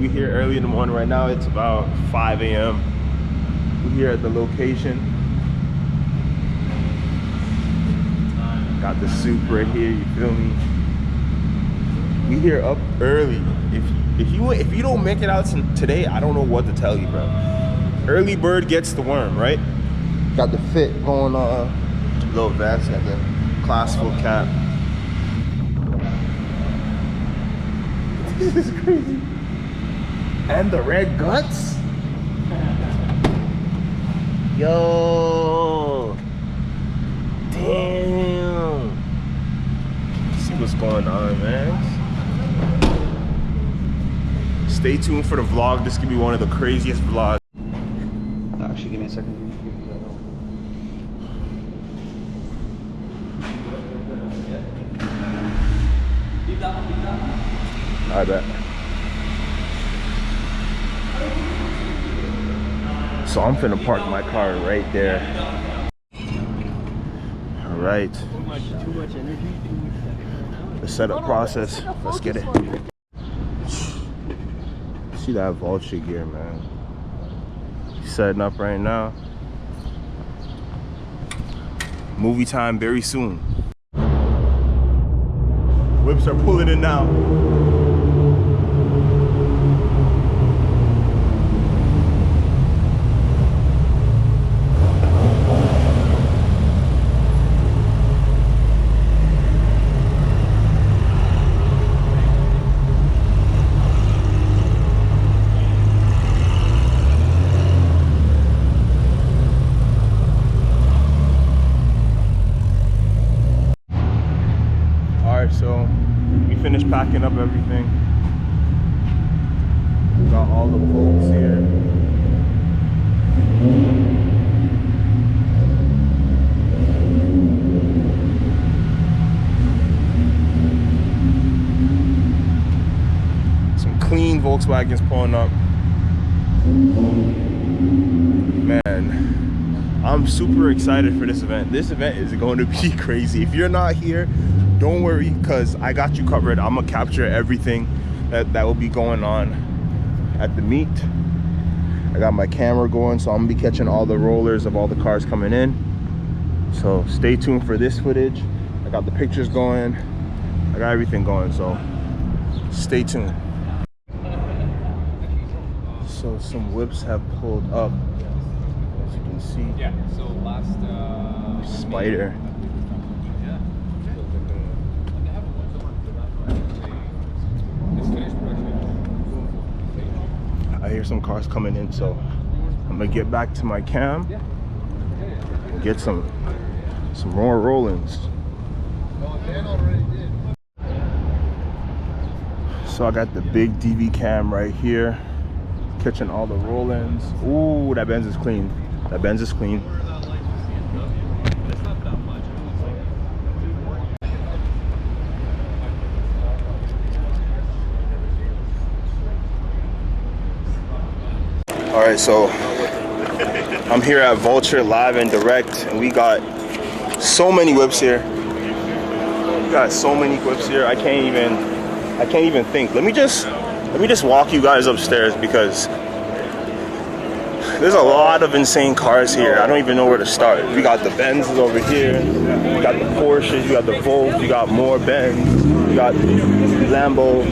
We here early in the morning. Right now it's about 5 a.m. We're here at the location. Got the soup right here, you feel me? We here up early. If you don't make it out today, I don't know what to tell you, bro. Early bird gets the worm, right? Got the fit going on. Little vest, got the classical cap. This is crazy. And the red guts? Yo. Damn. See what's going on, man. Stay tuned for the vlog. This could be one of the craziest vlogs. Actually, give me a second. I bet. So I'm finna park my car right there. All right. Too much energy. The setup process. Let's get it. See that vulture gear, man. He's setting up right now. Movie time very soon. Whips are pulling in now. So we finished packing up everything. We got all the folks here. Some clean Volkswagens pulling up. Man, I'm super excited for this event. This event is going to be crazy. If you're not here, don't worry, because I got you covered. I'm gonna capture everything that will be going on at the meet. I got my camera going, so I'm gonna be catching all the rollers of all the cars coming in. So stay tuned for this footage. I got the pictures going. I got everything going, so stay tuned. So some whips have pulled up, as you can see. Yeah, so last Spider. I hear some cars coming in, so I'm gonna get back to my cam and get some more roll-ins. So I got the big DV cam right here, catching all the roll-ins. Ooh, that Benz is clean. That Benz is clean. All right, so I'm here at Vulture live and direct, and we got so many whips here. We got so many whips here. I can't even think. Let me just walk you guys upstairs, because there's a lot of insane cars here. I don't even know where to start. We got the Benzes over here. We got the Porsches. We got the Volts. We got more Benz. We got Lambos,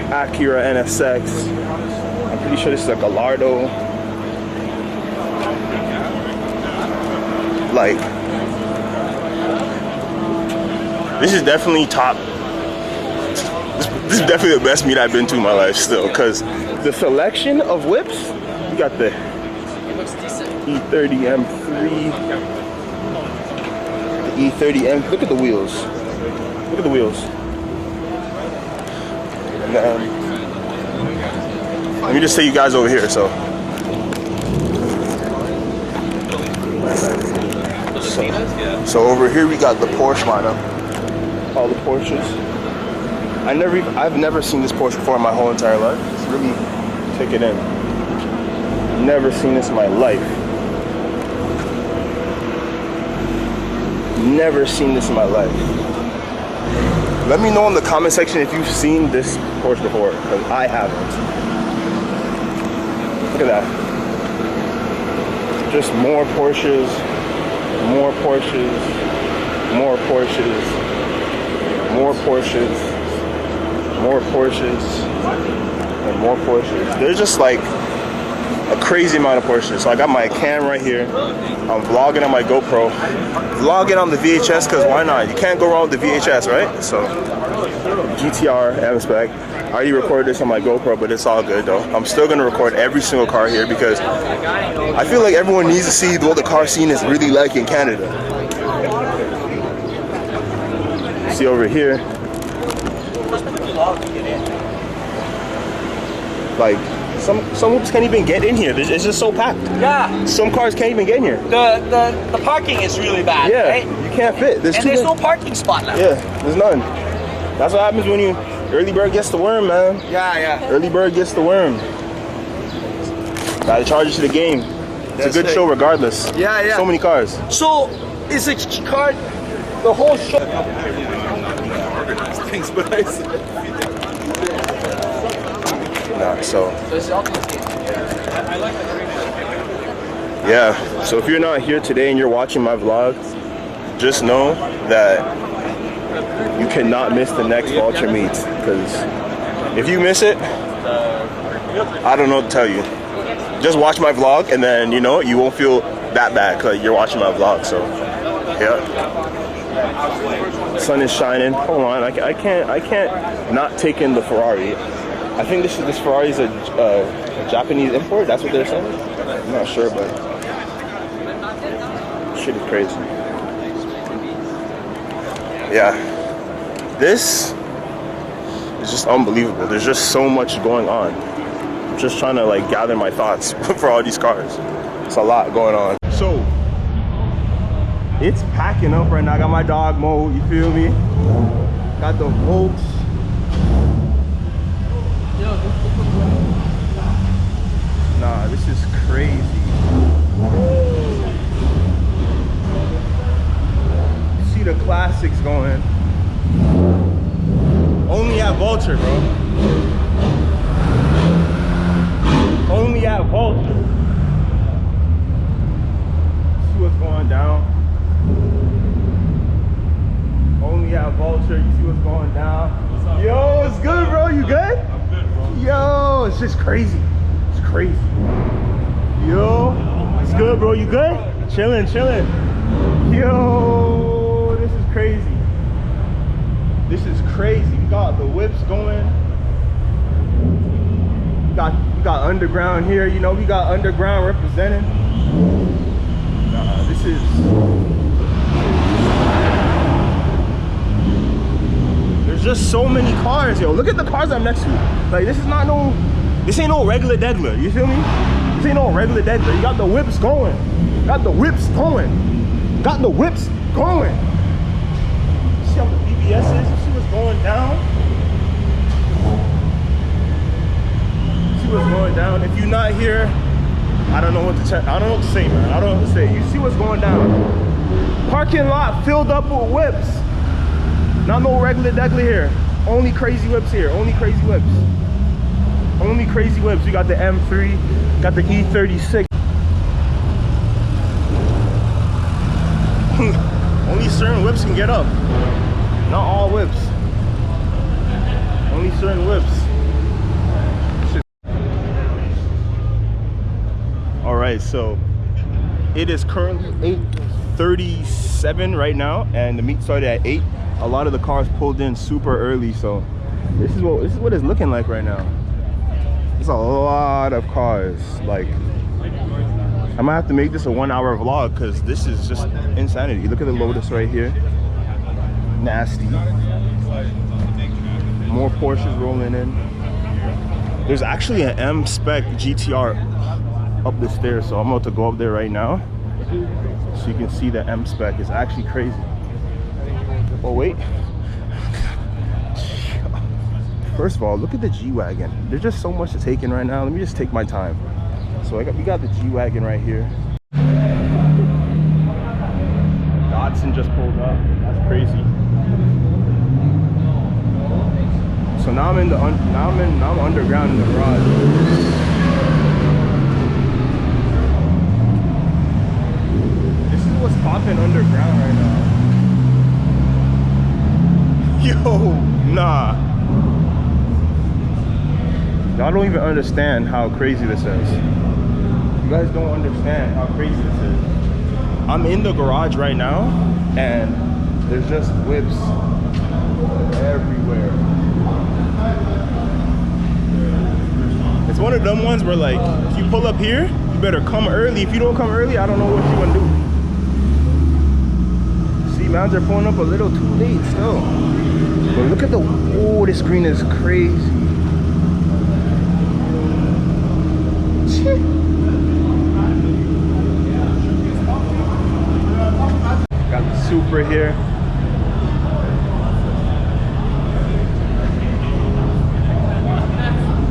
Acura NSX. I'm pretty sure this is a Gallardo. Like, this is definitely top. This is definitely the best meet I've been to in my life still, because the selection of whips, you got the E30 M3, the E30 M. Look at the wheels. Look at the wheels. And let me just take you guys over here. So over here we got the Porsche lineup. All the Porsches. I've never seen this Porsche before in my whole entire life. Just really take it in. Never seen this in my life. Never seen this in my life. Let me know in the comment section if you've seen this Porsche before, because I haven't. Look at that. Just more Porsches, more Porsches, more Porsches, more Porsches, more Porsches, and more Porsches. There's just like a crazy amount of Porsches. So I got my cam right here. I'm vlogging on my GoPro. Vlogging on the VHS, because why not? You can't go wrong with the VHS, right? So GTR, M-Spec. I already recorded this on my GoPro, but it's all good though. I'm still gonna record every single car here because I feel like everyone needs to see what the car scene is really like in Canada. See over here, like some whoops can't even get in here. It's just so packed. Yeah. Some cars can't even get in here. The parking is really bad. Yeah, right? you can't fit. There's no parking spot left. Yeah, there's none. That's what happens when you early bird gets the worm, man. Yeah. Early bird gets the worm. Gotta charge it to the game. It's a good show regardless. Yeah. So many cars. So is the car the whole show? Things, but I see. Nah, so yeah. So if you're not here today and you're watching my vlog, just know that you cannot miss the next Vulture meets, because if you miss it, I don't know what to tell you. Just watch my vlog and then you won't feel that bad because you're watching my vlog. So yeah, sun is shining. Hold on, I can't not take in the Ferrari. I think this Ferrari is a Japanese import. That's what they're saying. I'm not sure, but shit is crazy. Yeah, this is just unbelievable. There's just so much going on. I'm just trying to like gather my thoughts for all these cars. It's a lot going on. So it's packing up right now. I got my dog mode, you feel me? Got the Volks. Nah, this is crazy. See the classics going. Only at Vulture, bro. Only at Vulture. See what's going down. Only at Vulture. You see what's going down. Yo, it's good, bro. You good? I'm good, bro. Yo, it's just crazy. It's crazy. Yo, it's good, bro. You good? Chilling. Yo, this is crazy. This is crazy. We got the whips going. We got underground here. We got underground representing. This is. There's just so many cars, yo. Look at the cars I'm next to. Like, this ain't no regular Degler. You feel me? This ain't no regular Degler. You got the whips going. Got the whips going. See how the BBS is? You see what's going down? See what's going down? If you're not here, I don't know what to say, man. I don't know what to say. You see what's going down? Parking lot filled up with whips. Not no regular Degler here. Only crazy whips here. Only crazy whips. We got the M3, got the E36. Only certain whips can get up. Not all whips. Only certain whips. All right, so it is currently 8:37 right now, and the meet started at 8. A lot of the cars pulled in super early, so this is what it's looking like right now. There's a lot of cars. Like, I might have to make this a 1-hour vlog because this is just insanity. Look at the Lotus right here. Nasty. More Porsches rolling in. There's actually an M-Spec GTR up the stairs, so I'm about to go up there right now so you can see the M-Spec. It's actually crazy. Oh wait, first of all, look at the G-Wagon. There's just so much to take in right now. Let me just take my time. So we got the G-Wagon right here. Datsun just pulled up. That's crazy. So now I'm underground in the garage. popping underground right now. Yo, nah. Y'all don't even understand how crazy this is. You guys don't understand how crazy this is. I'm in the garage right now, and there's just whips everywhere. It's one of them ones where, like, if you pull up here, you better come early. If you don't come early, I don't know what you're gonna do. See, mans are pulling up a little too late still. But look at the, oh, this green is crazy. Got the Supra here.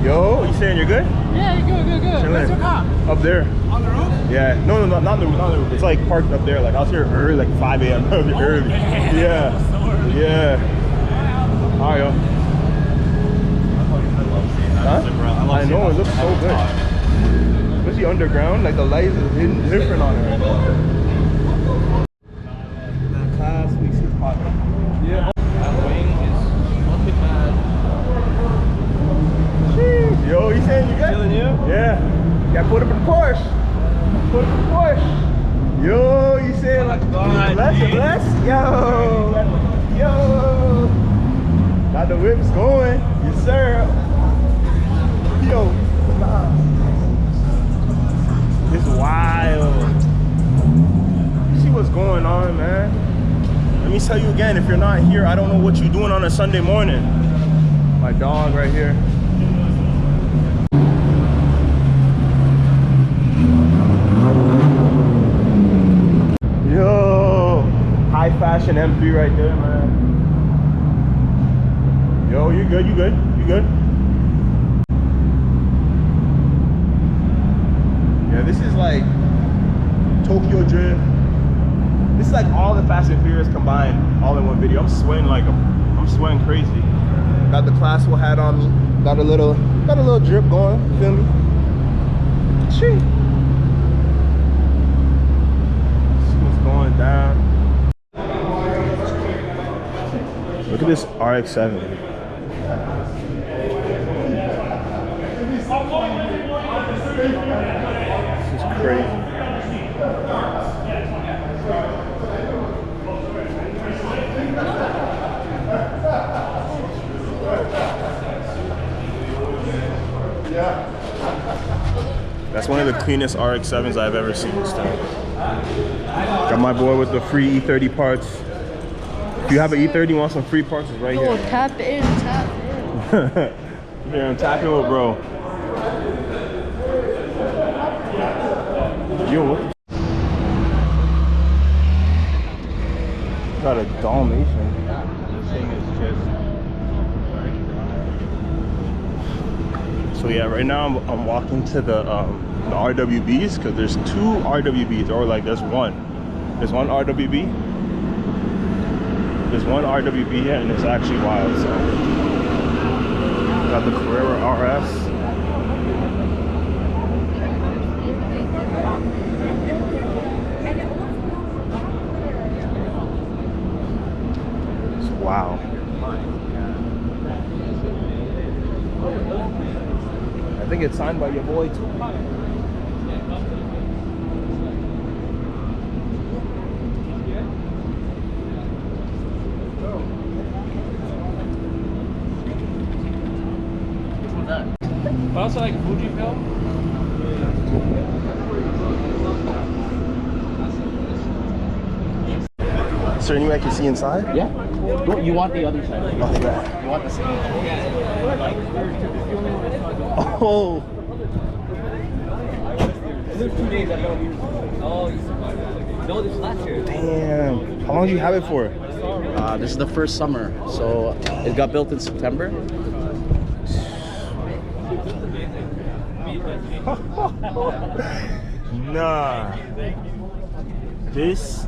Yo, you saying you're good? Yeah, you're good. Where's your car? Up there. On the roof? Yeah. No, not the roof. It's like parked up there. Like I was here early, like 5 a.m. early. Yeah. Yeah. Alright, yo. Huh? I know, it looks so good. Especially underground, like the lights is hidden different on it. That class, we see popping. Yeah. That wing is fucking mad. Yo, you saying you good? Feeling you? Yeah. Got put up in the Porsche. Put up in the Porsche. Yo, you saying like bless? Yo. Got the whips going. Yes, sir. Yo. It's wild. You see what's going on, man? Let me tell you again, if you're not here, I don't know what you're doing on a Sunday morning. My dog right here. Yo, high fashion M3 right there, man. Yo, you good? You good? You good? Yeah, this is like Tokyo Drift. This is like all the Fast and Furious combined, all in one video. I'm sweating like I'm sweating crazy. Got the Classical hat on me. Got a little drip going. You feel me? Chee. See what's going down. Look at this RX-7. This is crazy. That's one of the cleanest RX-7s I've ever seen still. Got my boy with the free E30 parts. If you have an E30, want some free parts, it's right here. Oh, tap in. Here, I'm tapping with bro. Yo, what? Got a Dalmatian. This thing is just... So yeah, right now I'm walking to the RWBs, because there's two RWBs, or like there's one. There's one RWB. There's one RWB here, and it's actually wild. So got the Carrera RS. Wow. I think it's signed by your boy too. Also like Fujifilm. Is there any way I can see inside? Yeah. You want the other side. Oh, yeah. You want the same. Oh. There's 2 days I don't use it. Oh, no, this last year. Damn. How long do you have it for? This is the first summer, so it got built in September. Nah. This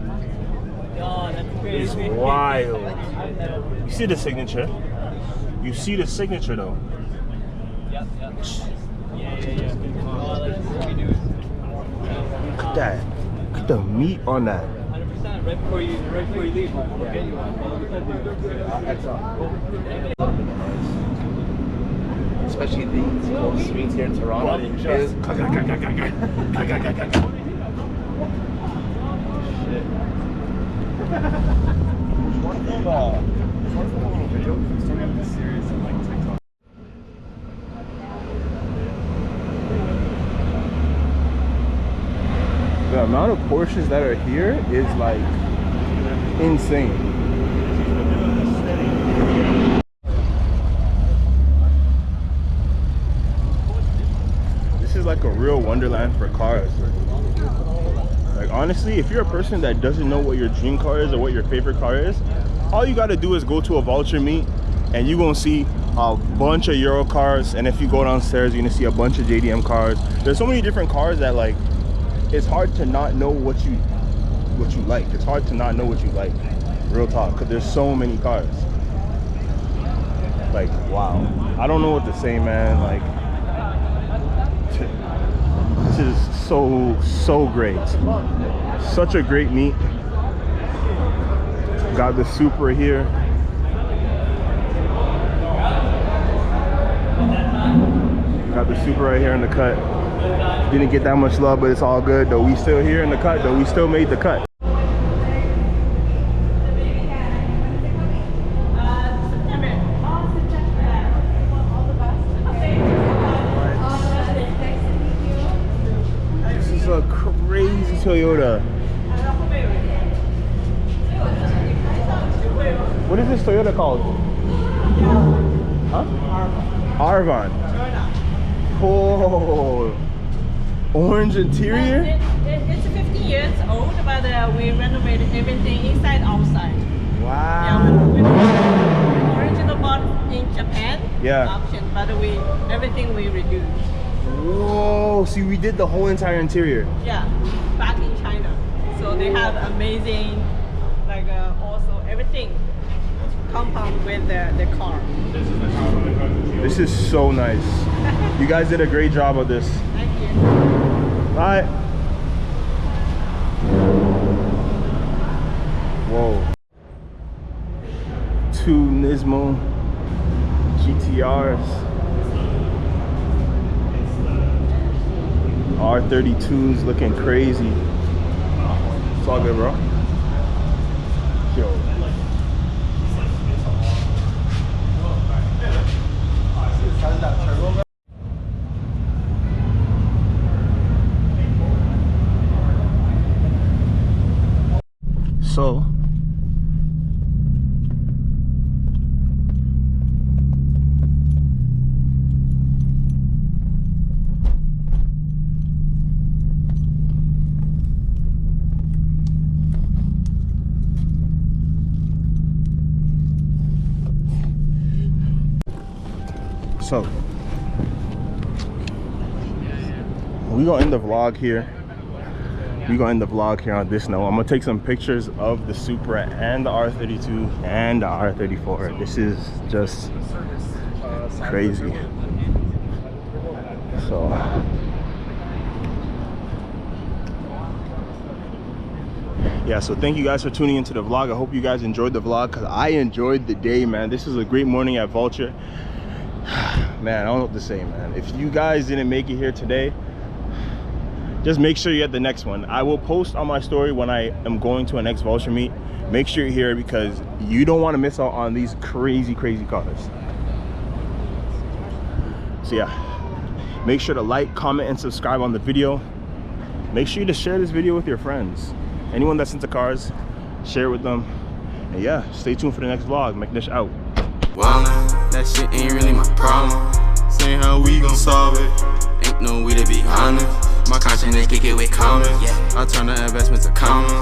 is wild. You see the signature? You see the signature though? Yep. Look at that. Look at the meat on that. done right before you leave. We'll get you one. Especially these little streets here in Toronto. The amount of Porsches that are here is like insane. This is like a real wonderland for cars. Like honestly, if you're a person that doesn't know what your dream car is or what your favorite car is, all you got to do is go to a Vulture meet and you're gonna see a bunch of Euro cars, and if you go downstairs you're gonna see a bunch of JDM cars. There's so many different cars that like it's hard to not know what you like. It's hard to not know what you like, real talk, because there's so many cars. Like wow, I don't know what to say, man. Like this is so great. Such a great meet. Got the Supra here. Got the Supra right here in the cut. Didn't get that much love, but it's all good though. We still here in the cut though. We still made the cut. This is a crazy Toyota. What is this Toyota called? Huh? Arvan. Oh, orange interior? It's 50 years old, but we renovated everything inside, outside. Wow. Yeah, we original bought in Japan. Yeah. Option, but everything we reduced. Whoa, see, we did the whole entire interior. Yeah, back in China. So they have amazing, like also everything compound with the car. This is so nice. You guys did a great job of this. Thank you. Bye. Whoa. Two Nismo GTRs. R32s looking crazy. It's all good, bro. Yo. So we're gonna end the vlog here. We're gonna end the vlog here on this note. I'm gonna take some pictures of the Supra and the R32 and the R34. This is just crazy. So yeah, so thank you guys for tuning into the vlog. I hope you guys enjoyed the vlog, because I enjoyed the day, man. This is a great morning at Vulture. Man, I don't know what to say, man. If you guys didn't make it here today, just make sure you're at the next one. I will post on my story when I am going to a next Vulture meet. Make sure you're here, because you don't want to miss out on these crazy cars. So yeah, make sure to like, comment, and subscribe on the video. Make sure to share this video with your friends. Anyone that's into cars, share it with them. And yeah, stay tuned for the next vlog. Mcnish out. Wildin', that shit ain't really my problem. Saying how we gon' solve it. Ain't no way to be honest. My conscience, they kick it with comments. I turn the investment to commas.